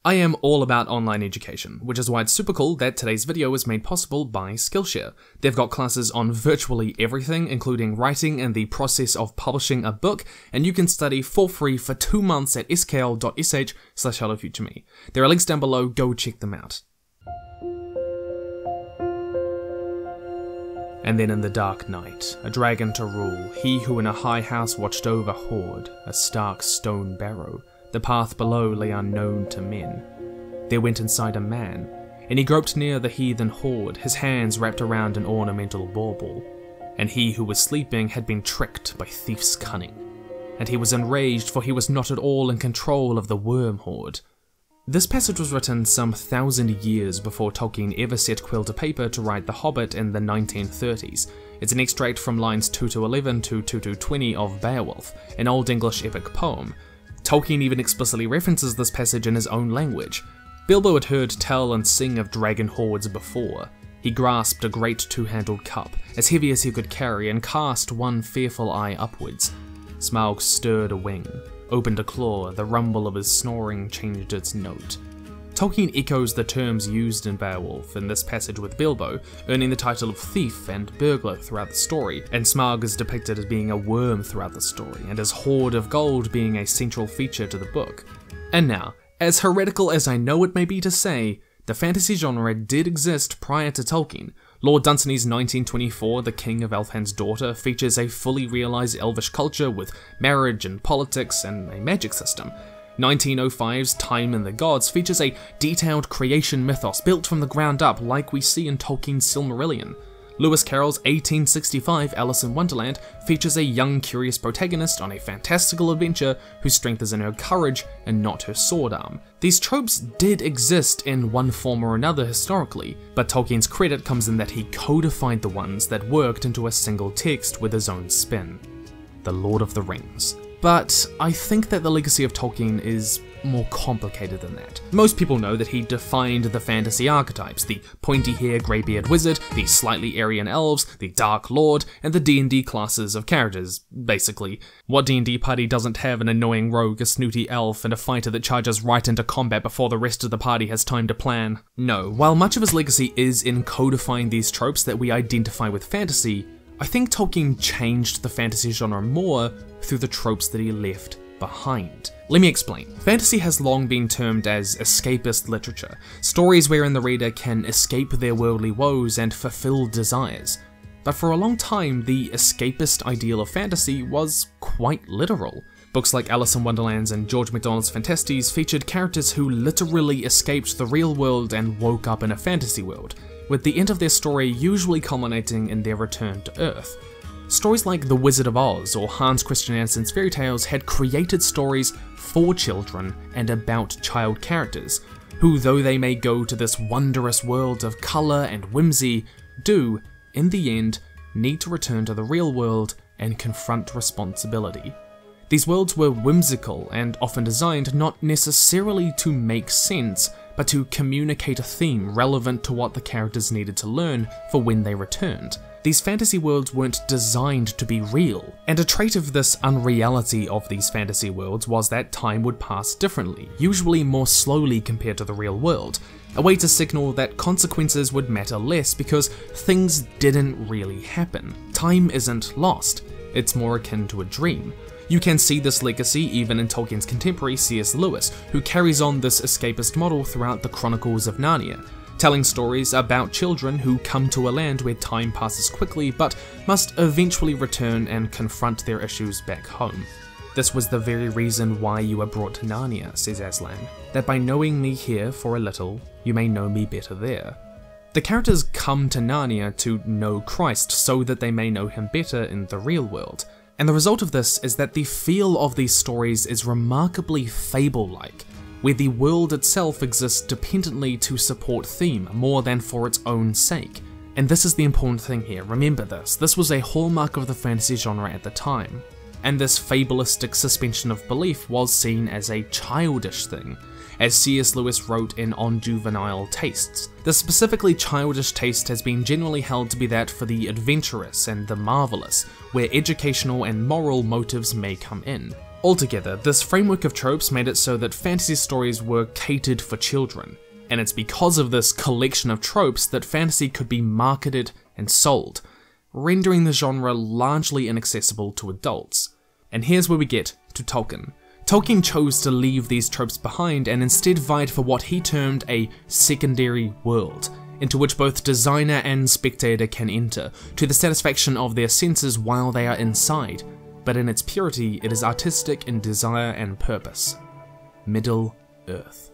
I am all about online education, which is why it's super cool that today's video is made possible by Skillshare. They've got classes on virtually everything, including writing and the process of publishing a book, and you can study for free for 2 months at skl.sh/hellofutureme. There are links down below, go check them out. And then in the dark night, a dragon to rule, he who in a high house watched over hoard, a stark stone barrow. The path below lay unknown to men. There went inside a man, and he groped near the heathen horde, his hands wrapped around an ornamental bauble. And he who was sleeping had been tricked by thief's cunning. And he was enraged, for he was not at all in control of the worm horde. This passage was written some 1,000 years before Tolkien ever set quill to paper to write The Hobbit in the 1930s. It's an extract from lines 2-11 to 2-20 of Beowulf, an Old English epic poem. Tolkien even explicitly references this passage in his own language. Bilbo had heard tell and sing of dragon hordes before. He grasped a great two-handled cup, as heavy as he could carry, and cast one fearful eye upwards. Smaug stirred a wing, opened a claw, the rumble of his snoring changed its note. Tolkien echoes the terms used in Beowulf in this passage with Bilbo, earning the title of thief and burglar throughout the story, and Smaug is depicted as being a worm throughout the story, and his hoard of gold being a central feature to the book. And now, as heretical as I know it may be to say, the fantasy genre did exist prior to Tolkien. Lord Dunsany's 1924 The King of Elfhand's Daughter features a fully realised elvish culture with marriage and politics and a magic system. 1905's Time in the Gods features a detailed creation mythos built from the ground up like we see in Tolkien's Silmarillion. Lewis Carroll's 1865 Alice in Wonderland features a young curious protagonist on a fantastical adventure whose strength is in her courage and not her sword arm. These tropes did exist in one form or another historically, but Tolkien's credit comes in that he codified the ones that worked into a single text with his own spin. The Lord of the Rings. But I think that the legacy of Tolkien is more complicated than that. Most people know that he defined the fantasy archetypes, the pointy-haired greybeard wizard, the slightly Aryan elves, the Dark Lord, and the D&D classes of characters, basically. What D&D party doesn't have an annoying rogue, a snooty elf, and a fighter that charges right into combat before the rest of the party has time to plan? No, while much of his legacy is in codifying these tropes that we identify with fantasy, I think Tolkien changed the fantasy genre more through the tropes that he left behind. Let me explain. Fantasy has long been termed as escapist literature, stories wherein the reader can escape their worldly woes and fulfill desires. But for a long time, the escapist ideal of fantasy was quite literal. Books like Alice in Wonderland and George MacDonald's Fantasties featured characters who literally escaped the real world and woke up in a fantasy world, with the end of their story usually culminating in their return to Earth. Stories like The Wizard of Oz or Hans Christian Andersen's fairy tales had created stories for children and about child characters, who, though they may go to this wondrous world of colour and whimsy, do, in the end, need to return to the real world and confront responsibility. These worlds were whimsical and often designed not necessarily to make sense, but to communicate a theme relevant to what the characters needed to learn for when they returned. These fantasy worlds weren't designed to be real, and a trait of this unreality of these fantasy worlds was that time would pass differently, usually more slowly compared to the real world, a way to signal that consequences would matter less because things didn't really happen. Time isn't lost, it's more akin to a dream. You can see this legacy even in Tolkien's contemporary C.S. Lewis, who carries on this escapist model throughout the Chronicles of Narnia, telling stories about children who come to a land where time passes quickly but must eventually return and confront their issues back home. This was the very reason why you were brought to Narnia, says Aslan, that by knowing me here for a little, you may know me better there. The characters come to Narnia to know Christ so that they may know him better in the real world. And the result of this is that the feel of these stories is remarkably fable-like, where the world itself exists dependently to support theme more than for its own sake. And this is the important thing here, remember this was a hallmark of the fantasy genre at the time. And this fabulistic suspension of belief was seen as a childish thing, as C.S. Lewis wrote in On Juvenile Tastes. The specifically childish taste has been generally held to be that for the adventurous and the marvellous, where educational and moral motives may come in. Altogether, this framework of tropes made it so that fantasy stories were catered for children, and it's because of this collection of tropes that fantasy could be marketed and sold, rendering the genre largely inaccessible to adults. And here's where we get to Tolkien. Tolkien chose to leave these tropes behind and instead vied for what he termed a secondary world, into which both designer and spectator can enter, to the satisfaction of their senses while they are inside, but in its purity it is artistic in desire and purpose. Middle-earth.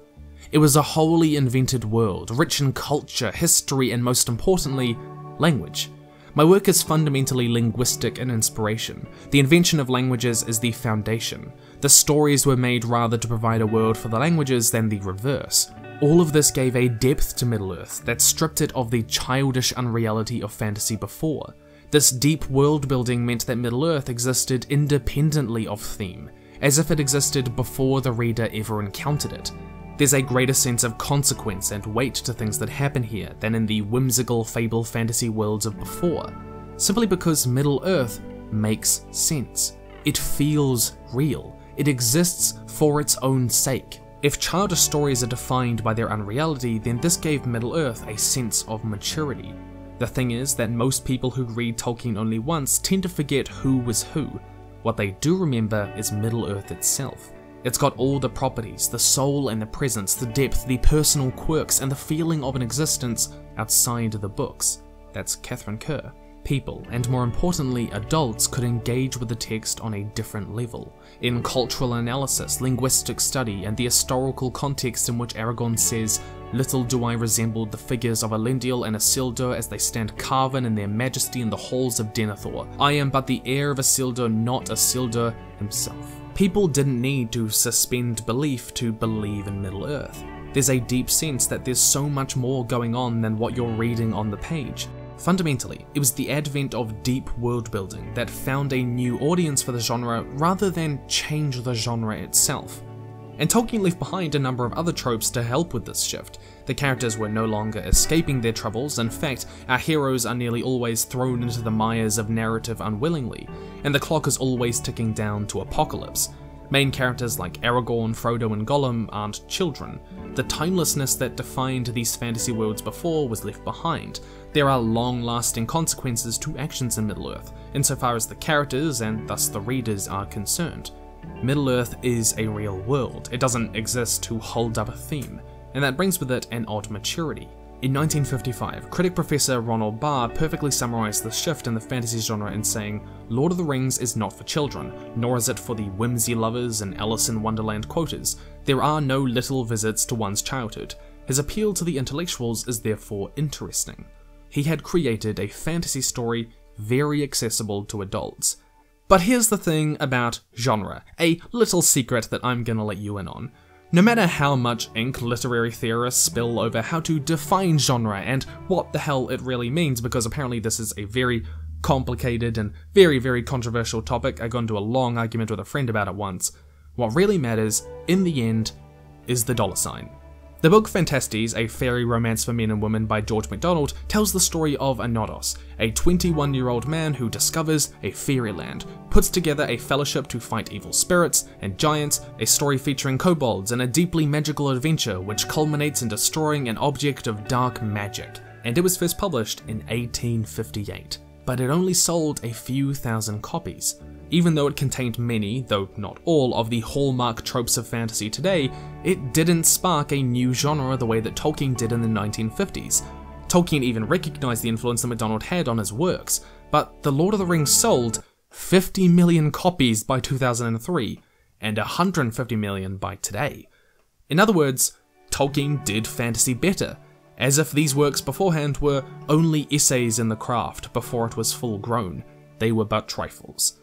It was a wholly invented world, rich in culture, history, and most importantly, language. My work is fundamentally linguistic in inspiration. The invention of languages is the foundation. The stories were made rather to provide a world for the languages than the reverse. All of this gave a depth to Middle-earth that stripped it of the childish unreality of fantasy before. This deep world building meant that Middle-earth existed independently of theme, as if it existed before the reader ever encountered it. There's a greater sense of consequence and weight to things that happen here than in the whimsical fable fantasy worlds of before, simply because Middle-earth makes sense. It feels real. It exists for its own sake. If childish stories are defined by their unreality, then this gave Middle-earth a sense of maturity. The thing is that most people who read Tolkien only once tend to forget who was who. What they do remember is Middle-earth itself. It's got all the properties, the soul and the presence, the depth, the personal quirks, and the feeling of an existence outside the books. That's Catherine Kerr. People, and more importantly adults, could engage with the text on a different level. In cultural analysis, linguistic study, and the historical context in which Aragorn says, "Little do I resemble the figures of Elendil and Isildur as they stand carven in their majesty in the halls of Denethor. I am but the heir of Isildur, not Isildur himself." People didn't need to suspend belief to believe in Middle-earth. There's a deep sense that there's so much more going on than what you're reading on the page. Fundamentally, it was the advent of deep world building that found a new audience for the genre rather than change the genre itself. And Tolkien left behind a number of other tropes to help with this shift. The characters were no longer escaping their troubles. In fact, our heroes are nearly always thrown into the mires of narrative unwillingly, and the clock is always ticking down to apocalypse. Main characters like Aragorn, Frodo, and Gollum aren't children. The timelessness that defined these fantasy worlds before was left behind. There are long-lasting consequences to actions in Middle-earth, insofar as the characters, and thus the readers, are concerned. Middle-earth is a real world. It doesn't exist to hold up a theme, and that brings with it an odd maturity. In 1955, critic Professor Ronald Barr perfectly summarized the shift in the fantasy genre in saying, "Lord of the Rings is not for children, nor is it for the whimsy lovers and Alice in Wonderland quoters. There are no little visits to one's childhood. His appeal to the intellectuals is therefore interesting." He had created a fantasy story very accessible to adults. But here's the thing about genre, a little secret that I'm gonna let you in on. No matter how much ink literary theorists spill over how to define genre and what the hell it really means, because apparently this is a very complicated and very controversial topic, I got into a long argument with a friend about it once, what really matters, in the end, is the dollar sign. The book Phantastes, A Fairy Romance for Men and Women by George MacDonald, tells the story of Anodos, a 21-year-old man who discovers a fairyland, puts together a fellowship to fight evil spirits and giants, a story featuring kobolds, and a deeply magical adventure which culminates in destroying an object of dark magic. And it was first published in 1858, but it only sold a few thousand copies. Even though it contained many, though not all, of the hallmark tropes of fantasy today, it didn't spark a new genre the way that Tolkien did in the 1950s. Tolkien even recognized the influence that MacDonald had on his works, but The Lord of the Rings sold 50 million copies by 2003, and 150 million by today. In other words, Tolkien did fantasy better, as if these works beforehand were only essays in the craft before it was full grown. They were but trifles.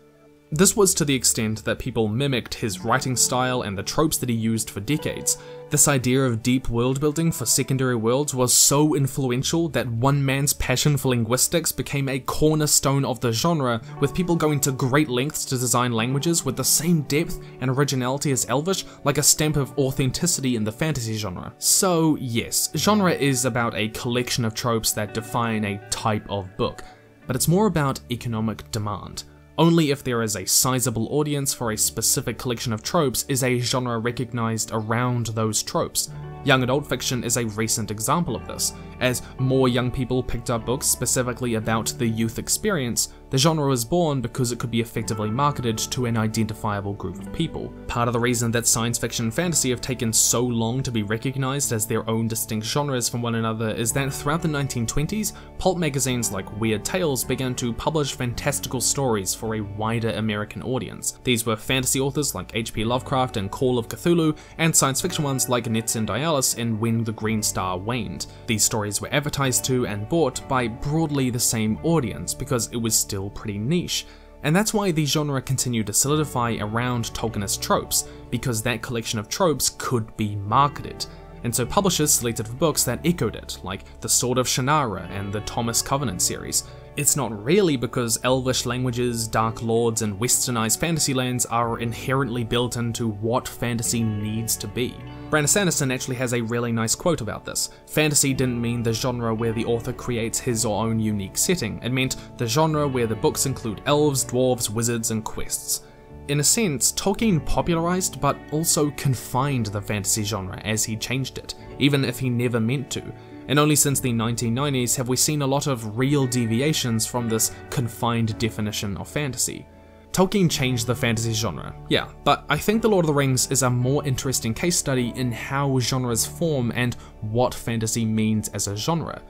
This was to the extent that people mimicked his writing style and the tropes that he used for decades. This idea of deep world building for secondary worlds was so influential that one man's passion for linguistics became a cornerstone of the genre, with people going to great lengths to design languages with the same depth and originality as Elvish, like a stamp of authenticity in the fantasy genre. So yes, genre is about a collection of tropes that define a type of book, but it's more about economic demand. Only if there is a sizable audience for a specific collection of tropes is a genre recognized around those tropes. Young adult fiction is a recent example of this. As more young people picked up books specifically about the youth experience, the genre was born because it could be effectively marketed to an identifiable group of people. Part of the reason that science fiction and fantasy have taken so long to be recognized as their own distinct genres from one another is that throughout the 1920s, pulp magazines like Weird Tales began to publish fantastical stories for a wider American audience. These were fantasy authors like H.P. Lovecraft and Call of Cthulhu, and science fiction ones like Netson Dialis in When the Green Star Waned. These stories were advertised to and bought by broadly the same audience because it was still pretty niche. And that's why the genre continued to solidify around Tolkienist tropes, because that collection of tropes could be marketed. And so publishers selected for books that echoed it, like The Sword of Shannara and the Thomas Covenant series. It's not really because Elvish languages, Dark Lords, and westernized fantasy lands are inherently built into what fantasy needs to be. Brandon Sanderson actually has a really nice quote about this. Fantasy didn't mean the genre where the author creates his or own unique setting, it meant the genre where the books include elves, dwarves, wizards, and quests. In a sense, Tolkien popularized but also confined the fantasy genre as he changed it, even if he never meant to. And only since the 1990s have we seen a lot of real deviations from this confined definition of fantasy. Tolkien changed the fantasy genre, yeah, but I think The Lord of the Rings is a more interesting case study in how genres form and what fantasy means as a genre.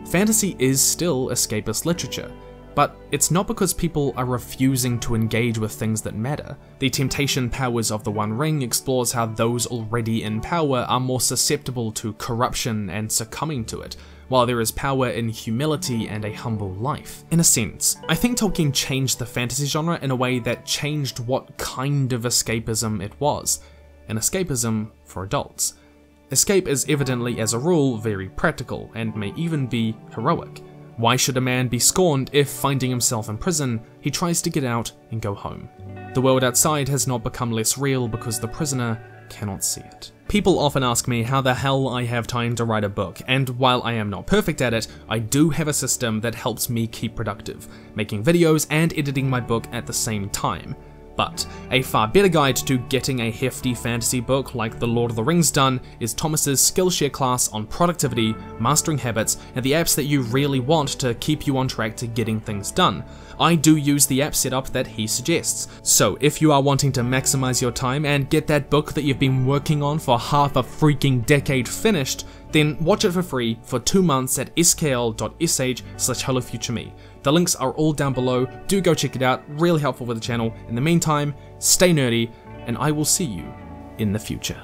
Fantasy is still escapist literature, but it's not because people are refusing to engage with things that matter. The temptation powers of the One Ring explores how those already in power are more susceptible to corruption and succumbing to it, while there is power in humility and a humble life. In a sense, I think Tolkien changed the fantasy genre in a way that changed what kind of escapism it was. An escapism for adults. Escape is evidently, as a rule, very practical, and may even be heroic. Why should a man be scorned if, finding himself in prison, he tries to get out and go home? The world outside has not become less real because the prisoner cannot see it. People often ask me how the hell I have time to write a book, and while I am not perfect at it, I do have a system that helps me keep productive, making videos and editing my book at the same time. But a far better guide to getting a hefty fantasy book like The Lord of the Rings done is Thomas's Skillshare class on productivity, mastering habits, and the apps that you really want to keep you on track to getting things done. I do use the app setup that he suggests, so if you are wanting to maximize your time and get that book that you've been working on for half a freaking decade finished, then watch it for free for 2 months at skl.sh/hellofutureme. The links are all down below, do go check it out, really helpful for the channel. In the meantime, stay nerdy, and I will see you in the future.